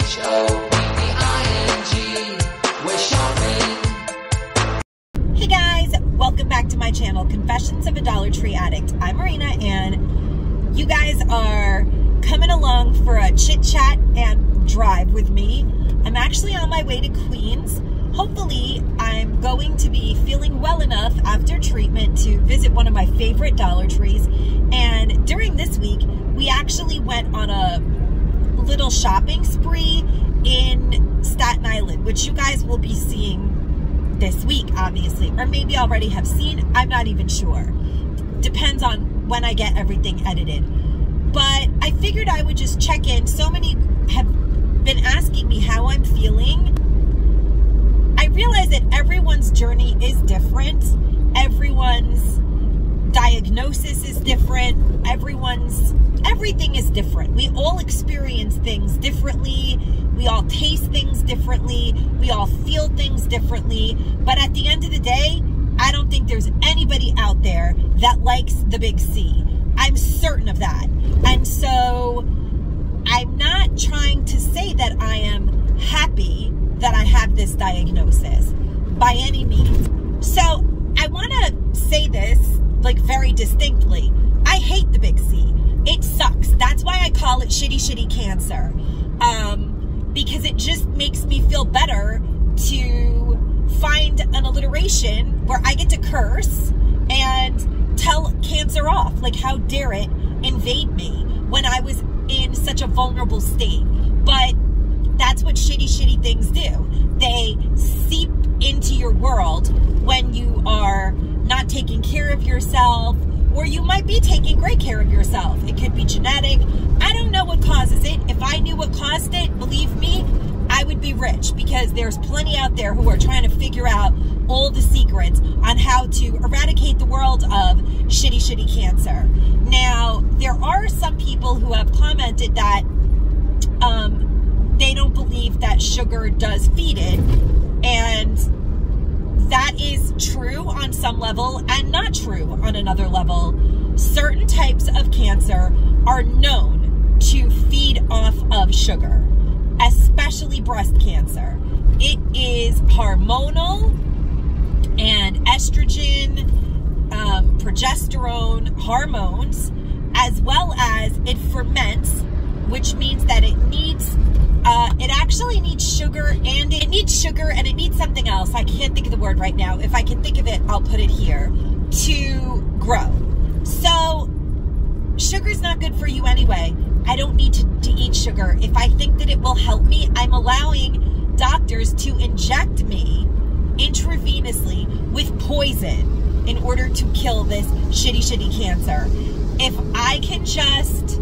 We're shopping. Hey guys, welcome back to my channel, Confessions of a Dollar Tree Addict. I'm Marina, and you guys are coming along for a chit chat and drive with me. I'm actually on my way to Queens. Hopefully, I'm going to be feeling well enough after treatment to visit one of my favorite Dollar Trees. And during this week, we actually went on a little shopping spree in Staten Island, which you guys will be seeing this week, obviously, or maybe already have seen. I'm not even sure. Depends on when I get everything edited. But I figured I would just check in. So many have been asking me how I'm feeling. I realize that everyone's journey is different. Everyone's diagnosis is different. Everything is different. We all experience things differently. We all taste things differently. We all feel things differently. But at the end of the day, I don't think there's anybody out there that likes the big C. I'm certain of that. And so I'm not trying to say that I am happy that I have this diagnosis by any means. So I want to say this like very distinctly. I hate the big C. It sucks. That's why I call it shitty cancer. Because it just makes me feel better to find an alliteration where I get to curse and tell cancer off. Like, how dare it invade me when I was in such a vulnerable state. But that's what shitty things do. They seep into your world when you are not taking care of yourself, or you might be taking great care of yourself. It could be genetic. I don't know what causes it. If I knew what caused it, believe me, I would be rich, because there's plenty out there who are trying to figure out all the secrets on how to eradicate the world of shitty cancer. Now, there are some people who have commented that they don't believe that sugar does feed it, and that is true on some level and not true on another level. Certain types of cancer are known to feed off of sugar, especially breast cancer. It is hormonal, and estrogen, progesterone, hormones, as well as it ferments, which means that it needs it actually needs sugar, and it needs something else. I can't think of the word right now. If I can think of it, I'll put it here, to grow. So sugar's not good for you anyway. I don't need to eat sugar. If I think that it will help me, I'm allowing doctors to inject me intravenously with poison in order to kill this shitty cancer. If I can just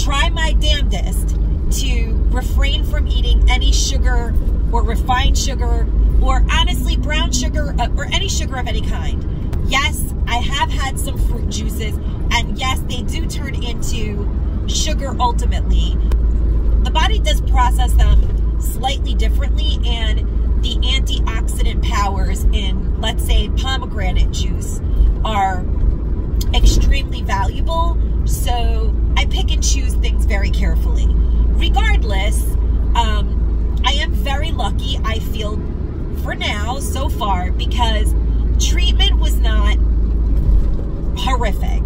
try my damnedest to refrain from eating any sugar or refined sugar, or honestly brown sugar, or any sugar of any kind. Yes, I have had some fruit juices, and yes, they do turn into sugar ultimately. The body does process them slightly differently, and the antioxidant powers in, let's say, pomegranate juice are extremely valuable. So I pick and choose things very carefully. Regardless, I am very lucky, I feel, for now, so far, because treatment was not horrific.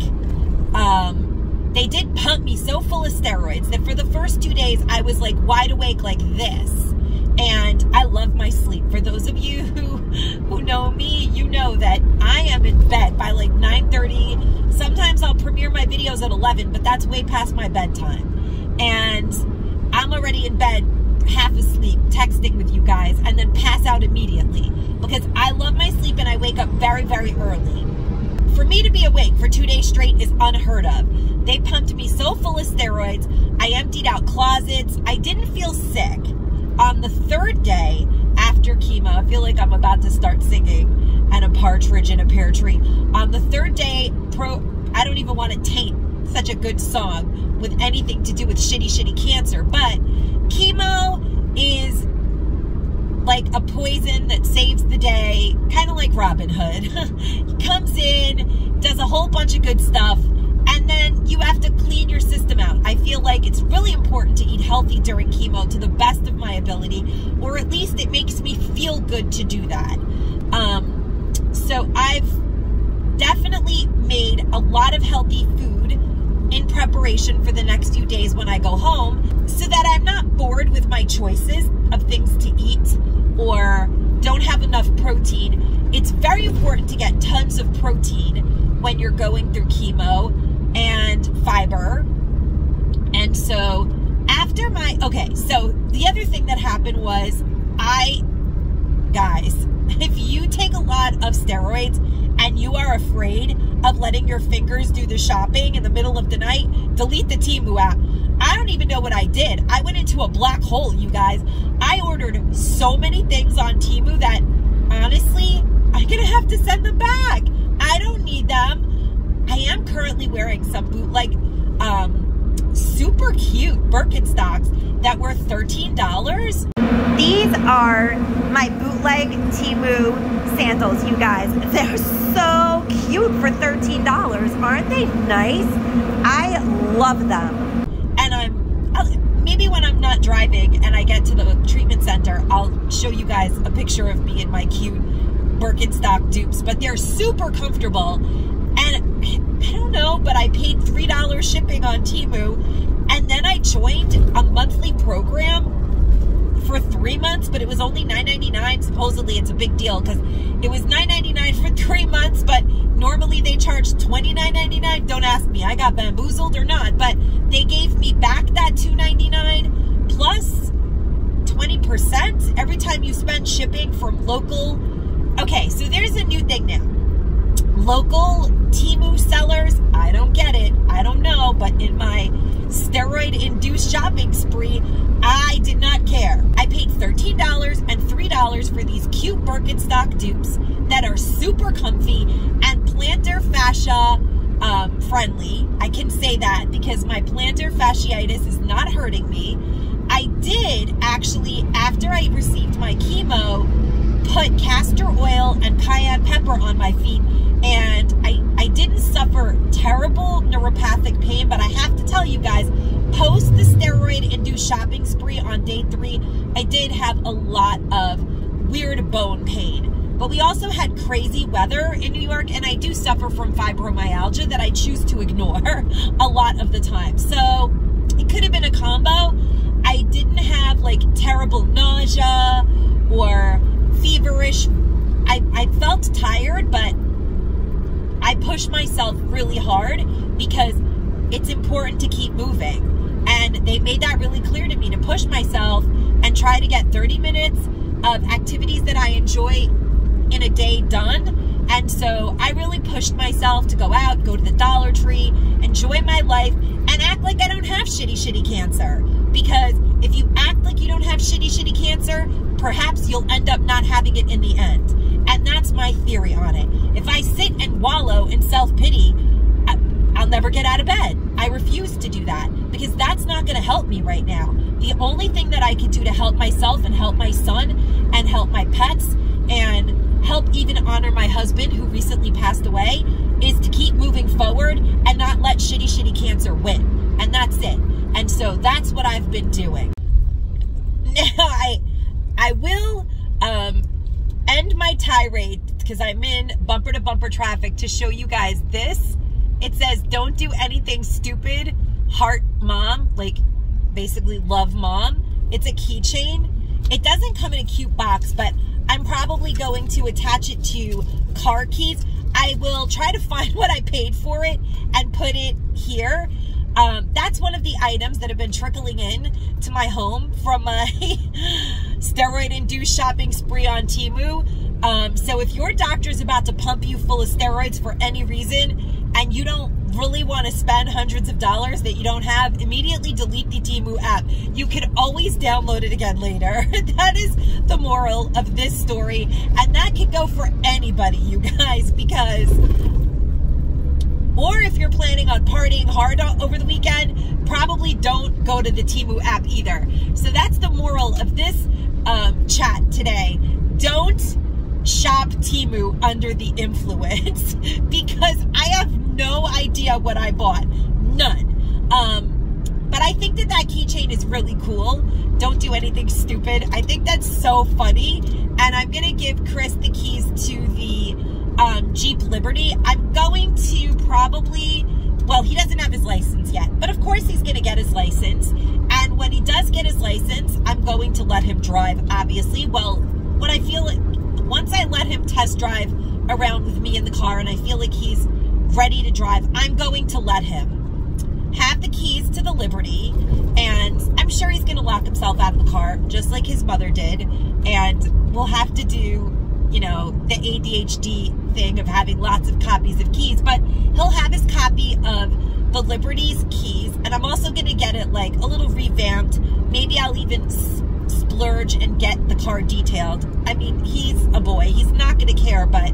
They did pump me so full of steroids that for the first 2 days, I was like wide awake like this. And I love my sleep. For those of you who know me, you know that I am in bed by like 9:30. Sometimes I'll premiere my videos at 11, but that's way past my bedtime. And I'm already in bed, half asleep, texting with you guys, and then pass out immediately, because I love my sleep and I wake up very early. For me to be awake for 2 days straight is unheard of. They pumped me so full of steroids. I emptied out closets. I didn't feel sick. On the third day after chemo, I feel like I'm about to start singing "And a partridge in a pear tree." On the third day, I don't even want to taint such a good song with anything to do with shitty cancer, but chemo is like a poison that saves the day, kind of like Robin Hood. He comes in, does a whole bunch of good stuff, and And then you have to clean your system out. I feel like it's really important to eat healthy during chemo to the best of my ability, or at least it makes me feel good to do that. So I've definitely made a lot of healthy food in preparation for the next few days when I go home, so that I'm not bored with my choices of things to eat or don't have enough protein. It's very important to get tons of protein when you're going through chemo and fiber. And so after my, so the other thing that happened was guys, if you take a lot of steroids and you are afraid of letting your fingers do the shopping in the middle of the night, delete the Temu app. I don't even know what I did. I went into a black hole, you guys. I ordered so many things on Temu that honestly, I'm gonna have to send them back. I don't need them. I am currently wearing some bootleg, super cute Birkenstocks that were $13. These are my bootleg Temu sandals, you guys. They're so cute for $13. Aren't they nice? I love them. And maybe when I'm not driving and I get to the treatment center, I'll show you guys a picture of me in my cute Birkenstock dupes, but they're super comfortable. And I don't know, but I paid $3 shipping on Temu, and then I joined a monthly program for 3 months, but it was only $9.99. Supposedly it's a big deal because it was $9.99 for 3 months, but normally they charge $29.99. Don't ask me, I got bamboozled or not, but they gave me back that $2.99 plus 20% every time you spend shipping from local. Okay, so there's a new thing now. Local Temu sellers, I don't get it. I don't know, but in my steroid-induced shopping spree, I did not care. I paid $13 and $3 for these cute Birkenstock dupes that are super comfy and plantar fascia friendly. I can say that because my plantar fasciitis is not hurting me. I did actually, after I received my chemo, put castor oil and cayenne pepper on my feet, and I didn't suffer terrible neuropathic pain, but I have to tell you guys, post the steroid-induced shopping spree on day 3, I did have a lot of weird bone pain. But we also had crazy weather in New York, and I do suffer from fibromyalgia that I choose to ignore a lot of the time. So it could have been a combo. I didn't have like terrible nausea or feverish. I felt tired, but I pushed myself really hard because it's important to keep moving. And they made that really clear to me, to push myself and try to get 30 minutes of activities that I enjoy in a day done. And so I really pushed myself to go out, go to the Dollar Tree, enjoy my life, and act like I don't have shitty cancer. Because if you act like you don't have shitty cancer, perhaps you'll end up not having it in the end. And that's my theory on it. If I sit and wallow in self-pity, I'll never get out of bed. I refuse to do that because that's not going to help me right now. The only thing that I can do to help myself and help my son and help my pets and help even honor my husband who recently passed away is to keep moving forward and not let shitty cancer win. And that's it. And so that's what I've been doing. Now I will end my tirade because I'm in bumper to bumper traffic to show you guys this. It says, don't do anything stupid, heart mom, like basically love mom. It's a keychain. It doesn't come in a cute box, but I'm probably going to attach it to car keys. I will try to find what I paid for it and put it here. That's one of the items that have been trickling in to my home from my steroid-induced shopping spree on Temu. So if your doctor's about to pump you full of steroids for any reason and you don't really want to spend hundreds of dollars that you don't have, immediately delete the Temu app. You can always download it again later. That is the moral of this story. And that can go for anybody, you guys, because... Or if you're planning on partying hard over the weekend, probably don't go to the Temu app either. So that's the moral of this chat today. Don't shop Temu under the influence because I have no idea what I bought. None. But I think that keychain is really cool. Don't do anything stupid. I think that's so funny. And I'm going to give Chris the keys to the Jeep Liberty. I'm going to probably, well, he doesn't have his license yet, but of course he's going to get his license. And when he does get his license, I'm going to let him drive, obviously. Well, when I feel like, once I let him test drive around with me in the car and I feel like he's ready to drive, I'm going to let him have the keys to the Liberty, and I'm sure he's going to lock himself out of the car just like his mother did, and we'll have to do, you know, the ADHD thing of having lots of copies of keys, but he'll have his copy of the Liberty's keys, and I'm also going to get it like a little revamped. Maybe I'll even splurge and get the car detailed. I mean, he's a boy. He's not going to care, but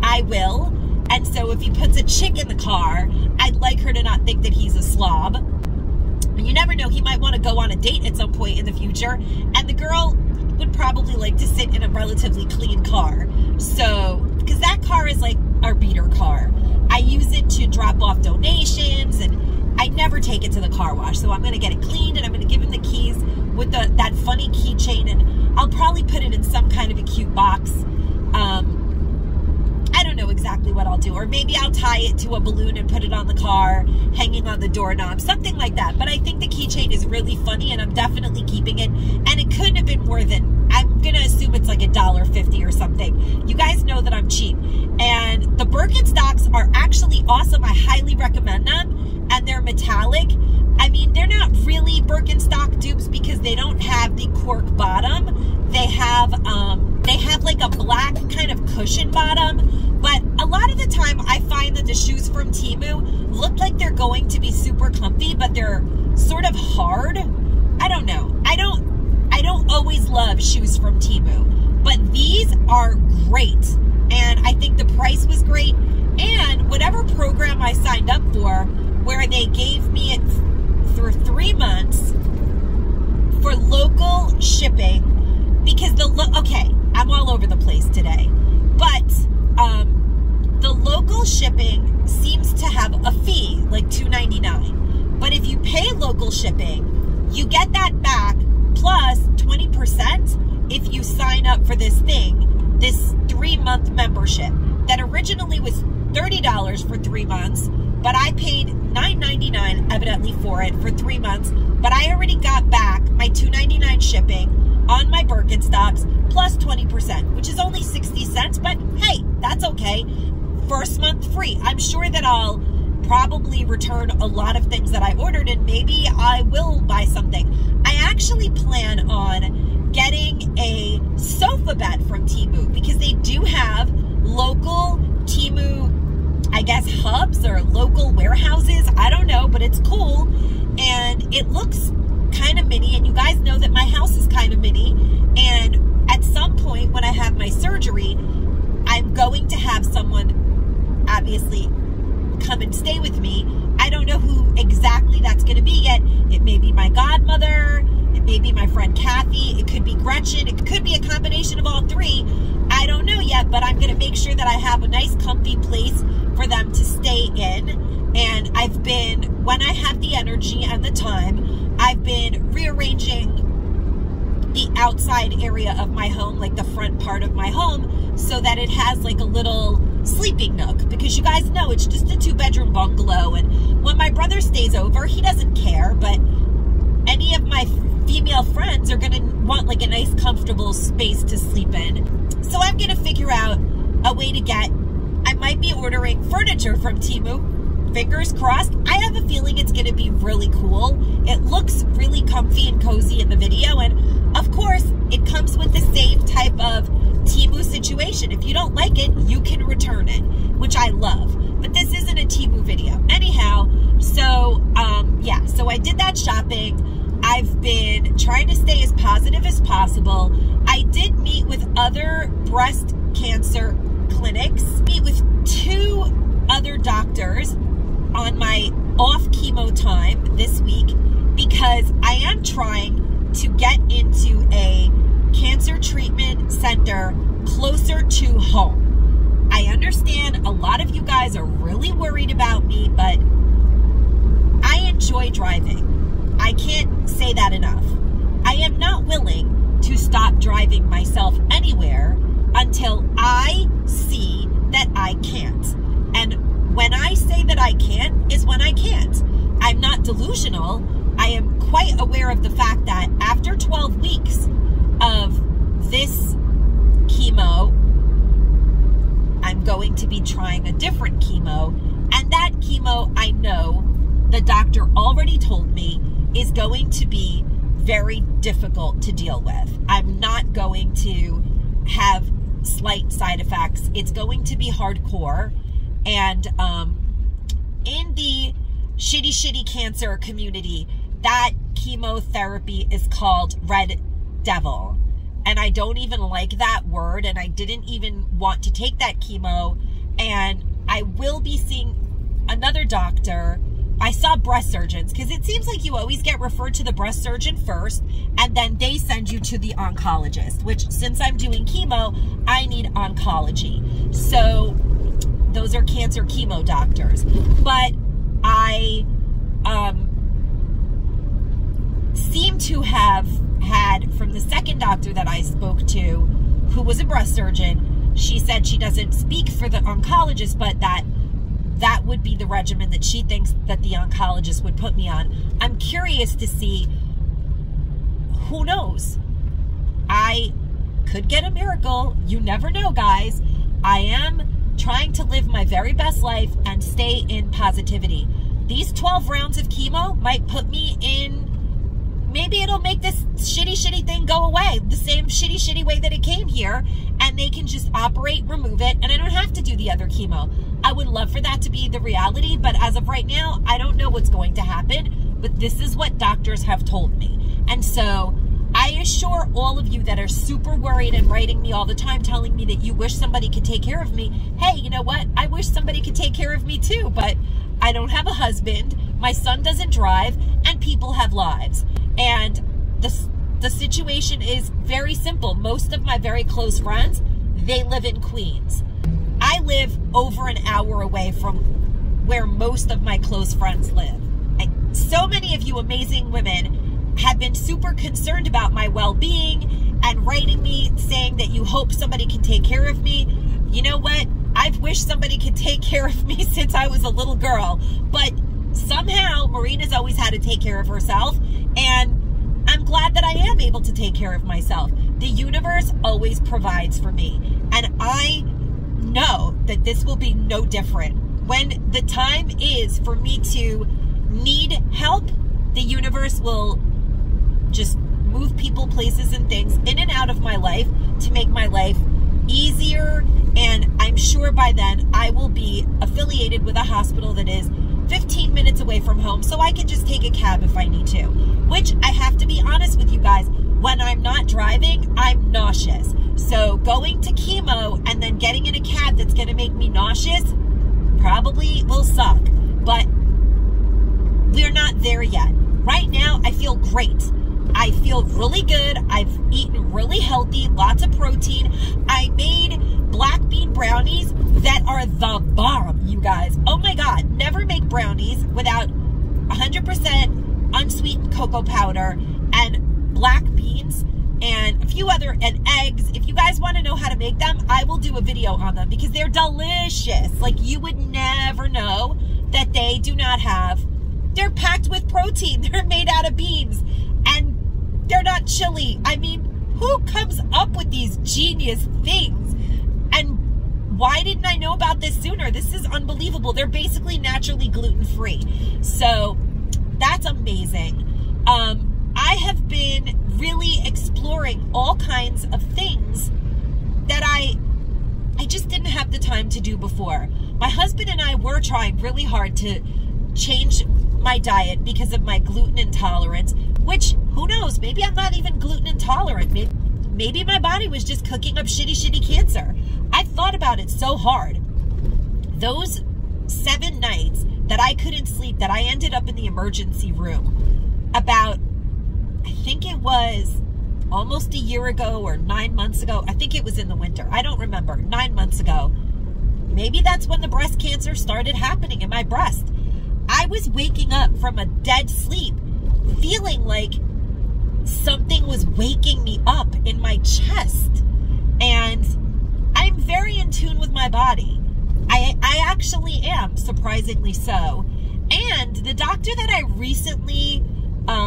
I will. And so if he puts a chick in the car, I'd like her to not think that he's a slob. And you never know, he might want to go on a date at some point in the future. And the girl would probably like to sit in a relatively clean car. So, because that car is like our beater car. I use it to drop off donations, and I never take it to the car wash. So I'm going to get it cleaned, and I'm going to give him the keys with that funny keychain, and I'll probably put it in some kind of a cute box. I don't know exactly what I'll do. Or maybe I'll tie it to a balloon and put it on the car, hanging on the doorknob, something like that. But I think the keychain is really funny, and I'm definitely keeping it. And it couldn't have been more than, I'm going to assume it's like $1.50 or something. You guys know that I'm cheap. And the Birkenstocks are actually awesome. I highly recommend them. And they're metallic. I mean, they're not really Birkenstock dupes because they don't have the cork bottom. They have like a black kind of cushion bottom. But a lot of the time, I find that the shoes from Temu look like they're going to be super comfy, but they're sort of hard. I don't know. I don't always love shoes from Temu, but these are great. And I think the price was great. And whatever program I signed up for, where they gave me it for 3 months for local shipping, because okay, I'm all over the place today, but the local shipping seems to have a fee, like $2.99. But if you pay local shipping, you get that back plus 20% if you sign up for this thing, this 3-month membership that originally was $30 for 3 months, but I paid $9.99 evidently for it for 3 months, but I already got back my $2.99 shipping on my Birkenstocks plus 20%, which is only 60 cents, but hey, that's okay. First month free. I'm sure that I'll probably return a lot of things that I ordered, and maybe I will buy something. I actually plan on getting a sofa bed from Temu because they do have local Temu, I guess, hubs or local warehouses. I don't know, but it's cool. And it looks kind of mini, and you guys know that my house is kind of mini. And at some point when I have my surgery, I'm going to have someone obviously come and stay with me. I don't know who exactly that's going to be yet. It may be my godmother. It may be my friend Kathy. It could be Gretchen. It could be a combination of all three. I don't know yet, but I'm going to make sure that I have a nice comfy place for them to stay in. And I've been, when I have the energy and the time, I've been rearranging the outside area of my home, like the front part of my home, so that it has like a little sleeping nook, because you guys know it's just a 2-bedroom bungalow, and when my brother stays over, he doesn't care, but any of my female friends are gonna want like a nice comfortable space to sleep in. So I'm gonna figure out a way to get, I might be ordering furniture from Temu, fingers crossed. I have a feeling it's gonna be really cool. It looks really comfy and cozy in the video, and of course it comes with the same type of Temu situation. If you don't like it, you can return it, which I love. But this isn't a Temu video. Anyhow, so yeah, so I did that shopping. I've been trying to stay as positive as possible. I did meet with other breast cancer clinics, meet with 2 other doctors on my off chemo time this week, because I am trying to get into a cancer treatment center closer to home. I understand a lot of you guys are really worried about me, but I enjoy driving. I can't say that enough. I am not willing to stop driving myself anywhere until I see that I can't. And when I say that I can't is when I can't. I'm not delusional. I am quite aware of the fact that after 12 weeks of this chemo, I'm going to be trying a different chemo. And that chemo, I know the doctor already told me, is going to be very difficult to deal with. I'm not going to have slight side effects. It's going to be hardcore. And in the shitty cancer community, that chemotherapy is called Red Devil. And I don't even like that word, and I didn't even want to take that chemo. And I will be seeing another doctor. I saw breast surgeons, because it seems like you always get referred to the breast surgeon first, and then they send you to the oncologist, which since I'm doing chemo, I need oncology. So those are cancer chemo doctors. But I seem to have had, from the second doctor that I spoke to, who was a breast surgeon, she said she doesn't speak for the oncologist, but that would be the regimen that she thinks that the oncologist would put me on. I'm curious to see, who knows? I could get a miracle. You never know, guys. I am trying to live my very best life and stay in positivity. These 12 rounds of chemo might put me in, maybe it'll make this shitty thing go away, the same shitty way that it came here, and they can just operate, remove it, and I don't have to do the other chemo. I would love for that to be the reality, but as of right now, I don't know what's going to happen, but this is what doctors have told me. And so I assure all of you that are super worried and writing me all the time telling me that you wish somebody could take care of me. Hey, you know what? I wish somebody could take care of me too, but I don't have a husband, my son doesn't drive, and people have lives. And the situation is very simple. Most of my very close friends, they live in Queens. I live over an hour away from where most of my close friends live. And so many of you amazing women have been super concerned about my well-being and writing me saying that you hope somebody can take care of me. You know what? I've wished somebody could take care of me since I was a little girl, but somehow Marina's always had to take care of herself, and I'm glad that I am able to take care of myself. The universe always provides for me, and I know that this will be no different. When the time is for me to need help, the universe will just move people, places, and things in and out of my life to make my life easier, and I'm sure by then I will be affiliated with a hospital that is 15 minutes away from home, so I can just take a cab if I need to. Which, I have to be honest with you guys, when I'm not driving, I'm nauseous. So going to chemo and then getting in a cab that's going to make me nauseous probably will suck. But we're not there yet. Right now, I feel great. I feel really good. I've eaten really healthy, lots of protein. I made black bean brownies that are the bomb, you guys. Oh my God, never make brownies without 100% unsweetened cocoa powder and black beans and a few other, and eggs. If you guys want to know how to make them, I will do a video on them because they're delicious. Like, you would never know that they do not have, they're packed with protein. They're made out of beans and they're not chili. I mean, who comes up with these genius things? And why didn't I know about this sooner? This is unbelievable. They're basically naturally gluten-free. So that's amazing. I have been really exploring all kinds of things that I just didn't have the time to do before. My husband and I were trying really hard to change my diet because of my gluten intolerance, which, who knows, maybe I'm not even gluten intolerant. Maybe my body was just cooking up shitty cancer. I thought about it so hard. Those 7 nights that I couldn't sleep, that I ended up in the emergency room, about, I think it was almost a year ago or 9 months ago. I think it was in the winter. I don't remember. 9 months ago. Maybe that's when the breast cancer started happening in my breast. I was waking up from a dead sleep feeling like something was waking me up in my chest. And I'm very in tune with my body. I actually am, surprisingly so. And the doctor that I recently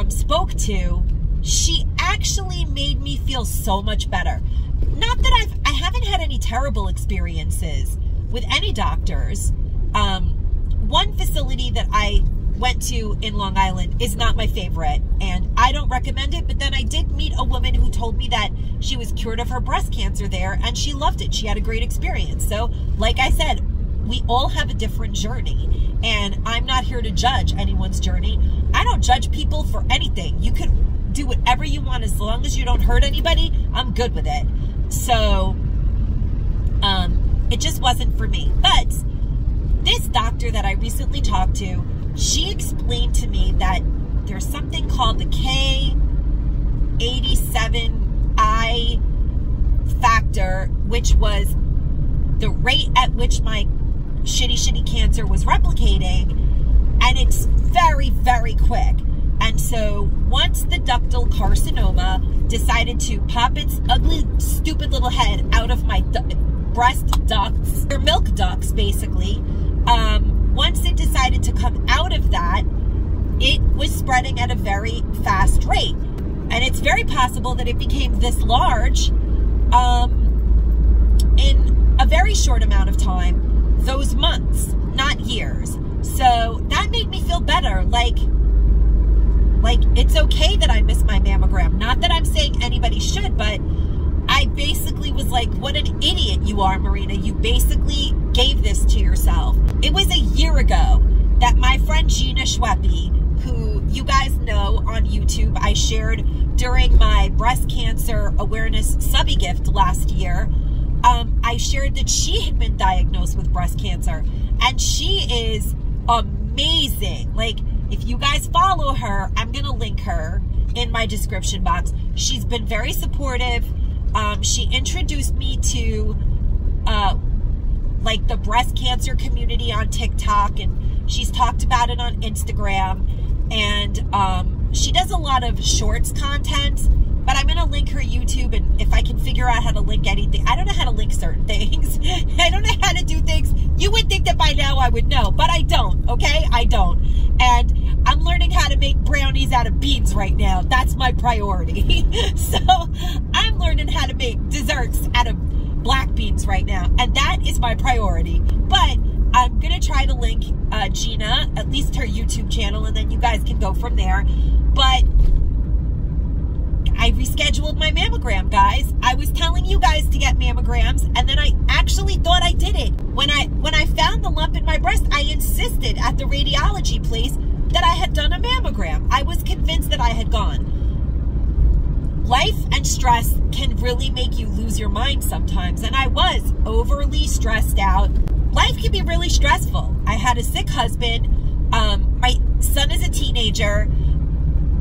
spoke to, she actually made me feel so much better. Not that I haven't had any terrible experiences with any doctors. One facility that I went to in Long Island is not my favorite, and I don't recommend it, but then I did meet a woman who told me that she was cured of her breast cancer there, and she loved it. She had a great experience. So, like I said, we all have a different journey, and I'm not here to judge anyone's journey. I don't judge people for anything. You could do whatever you want as long as you don't hurt anybody. I'm good with it. So, it just wasn't for me. But this doctor that I recently talked to, she explained to me that there's something called the K87I factor, which was the rate at which my shitty cancer was replicating, and it's very, very quick. And so once the ductal carcinoma decided to pop its ugly, stupid little head out of my breast ducts, or milk ducts, basically, once it decided to come out of that, it was spreading at a very fast rate. And it's very possible that it became this large in a very short amount of time, those months, not years. So that made me feel better. Like it's okay that I missed my mammogram. Not that I'm saying anybody should, but I basically was like, what an idiot you are, Marina. You basically gave this to yourself. It was a year ago that my friend Gina Schweppe, who you guys know on YouTube, I shared during my breast cancer awareness subby gift last year. I shared that she had been diagnosed with breast cancer, and she is amazing. Like, if you guys follow her, I'm going to link her in my description box. She's been very supportive. She introduced me to like the breast cancer community on TikTok, and she's talked about it on Instagram, and she does a lot of shorts content, but I'm going to link her YouTube, and if I can figure out how to link anything. I don't know how to link certain things. I don't know how to do things. You would think that by now I would know, but I don't, okay? I don't. And I'm learning how to make brownies out of beans right now. That's my priority. So I'm learning how to make desserts out of black beans right now, and that is my priority. But I'm going to try to link Gina, at least her YouTube channel, and then you guys can go from there. But I rescheduled my mammogram, guys. I was telling you guys to get mammograms, and then I actually thought I did it. When I found the lump in my breast, I insisted at the radiology place that I had done a mammogram. I was convinced that I had gone. Life and stress can really make you lose your mind sometimes, and I was overly stressed out. Life can be really stressful. I had a sick husband. My son is a teenager.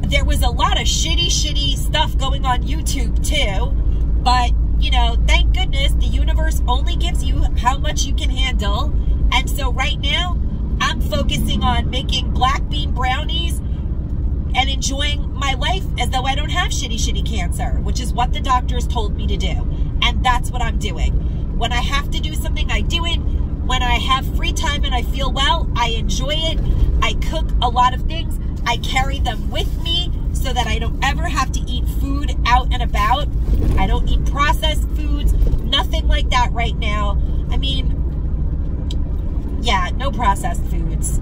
There was a lot of shitty stuff going on YouTube too, but you know, thank goodness the universe only gives you how much you can handle. And so right now I'm focusing on making black bean brownies and enjoying my life as though I don't have shitty cancer, which is what the doctors told me to do. And that's what I'm doing. When I have to do something, I do it. When I have free time and I feel well, I enjoy it. I cook a lot of things. I carry them with me so that I don't ever have to eat food out and about. I don't eat processed foods, nothing like that right now. I mean, yeah, no processed foods.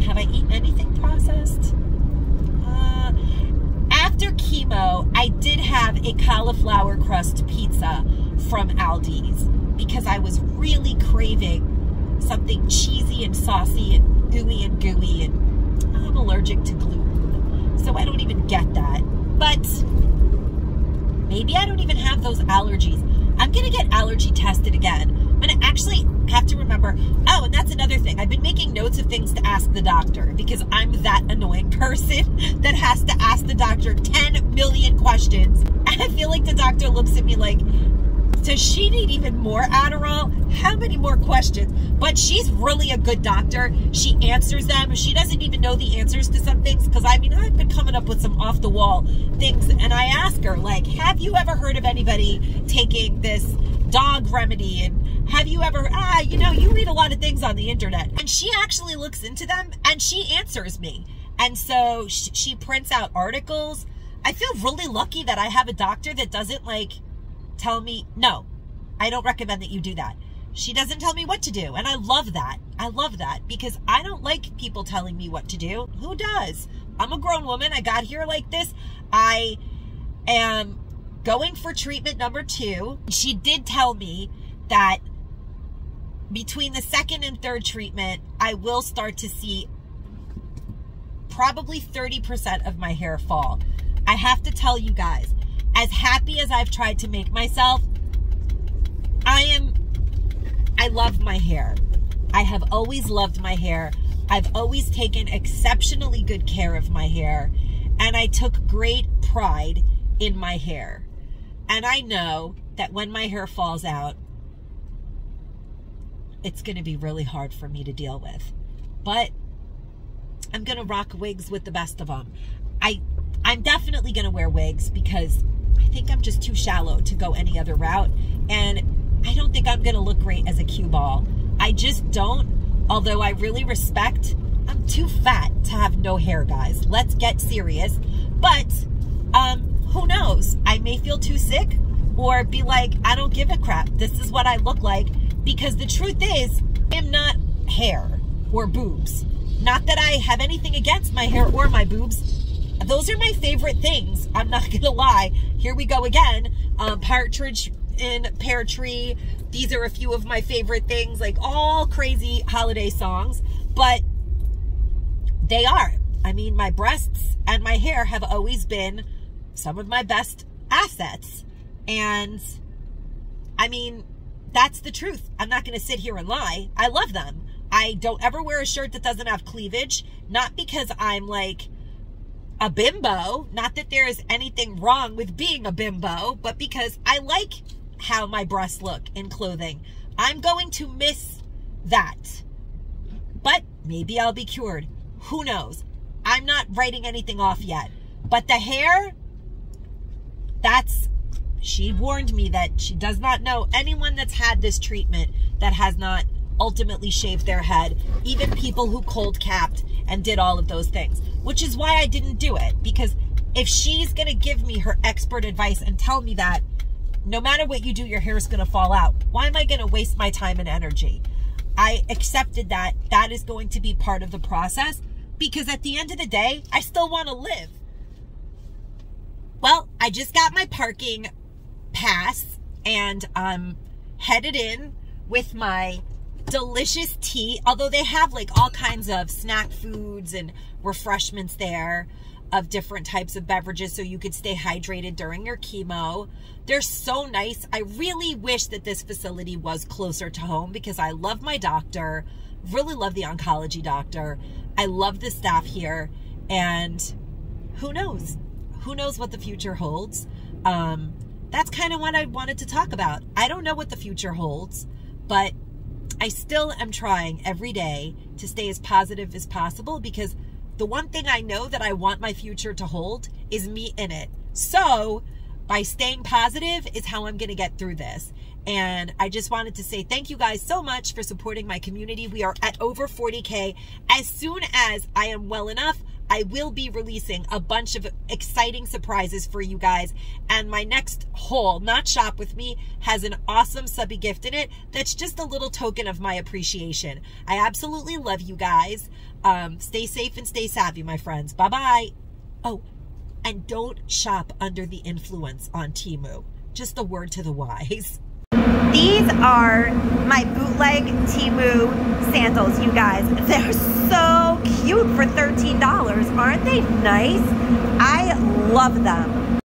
Have I eaten anything processed? After chemo, I did have a cauliflower crust pizza from Aldi's because I was really craving something cheesy and saucy and ooey and gooey, and I'm allergic to gluten, so I don't even get that. But maybe I don't even have those allergies. I'm going to get allergy tested again. I'm going to actually have to remember. Oh, and that's another thing. I've been making notes of things to ask the doctor because I'm that annoying person that has to ask the doctor 10 million questions. I feel like the doctor looks at me like, does she need even more Adderall? How many more questions? But she's really a good doctor. She answers them. She doesn't even know the answers to some things. Because, I mean, I've been coming up with some off-the-wall things. And I ask her, like, have you ever heard of anybody taking this dog remedy? And have you ever, you know, you read a lot of things on the internet. And she actually looks into them and she answers me. And so she prints out articles. I feel really lucky that I have a doctor that doesn't, like, tell me, no, I don't recommend that you do that. She doesn't tell me what to do. And I love that. I love that because I don't like people telling me what to do. Who does? I'm a grown woman. I got here like this. I am going for treatment number 2. She did tell me that between the second and third treatment, I will start to see probably 30% of my hair fall. I have to tell you guys, as happy as I've tried to make myself, I love my hair. I have always loved my hair. I've always taken exceptionally good care of my hair, and I took great pride in my hair. And I know that when my hair falls out, it's going to be really hard for me to deal with. But I'm going to rock wigs with the best of them. I'm definitely going to wear wigs because I think I'm just too shallow to go any other route. And I don't think I'm going to look great as a cue ball. I just don't. Although I really respect, I'm too fat to have no hair, guys. Let's get serious. But who knows? I may feel too sick or be like, I don't give a crap. This is what I look like. Because the truth is, I am not hair or boobs. Not that I have anything against my hair or my boobs. Those are my favorite things. I'm not going to lie. Here we go again. Partridge in Pear Tree. These are a few of my favorite things, like all crazy holiday songs. But they are. I mean, my breasts and my hair have always been some of my best assets. And I mean, that's the truth. I'm not going to sit here and lie. I love them. I don't ever wear a shirt that doesn't have cleavage. Not because I'm like a bimbo. Not that there is anything wrong with being a bimbo, but because I like how my breasts look in clothing. I'm going to miss that. But maybe I'll be cured. Who knows? I'm not writing anything off yet. But the hair, she warned me that she does not know anyone that's had this treatment that has not ultimately shaved their head. Even people who cold capped and did all of those things. Which is why I didn't do it. Because if she's going to give me her expert advice and tell me that no matter what you do, your hair is going to fall out, why am I going to waste my time and energy? I accepted that that is going to be part of the process. Because at the end of the day, I still want to live. Well, I just got my parking pass and I'm headed in with my delicious tea. Although they have like all kinds of snack foods and refreshments there of different types of beverages so you could stay hydrated during your chemo. They're so nice. I really wish that this facility was closer to home because I love my doctor, really love the oncology doctor. I love the staff here, and who knows? Who knows what the future holds? That's kind of what I wanted to talk about. I don't know what the future holds, but I still am trying every day to stay as positive as possible because the one thing I know that I want my future to hold is me in it. So by staying positive is how I'm going to get through this. And I just wanted to say thank you guys so much for supporting my community. We are at over 40K. As soon as I am well enough, I will be releasing a bunch of exciting surprises for you guys. And my next haul, Not Shop With Me, has an awesome subby gift in it that's just a little token of my appreciation. I absolutely love you guys. Stay safe and stay savvy, my friends. Bye-bye. Oh, and don't shop under the influence on Temu. Just a word to the wise. These are my bootleg Temu sandals, you guys. They're so cute for $13. Aren't they nice? I love them.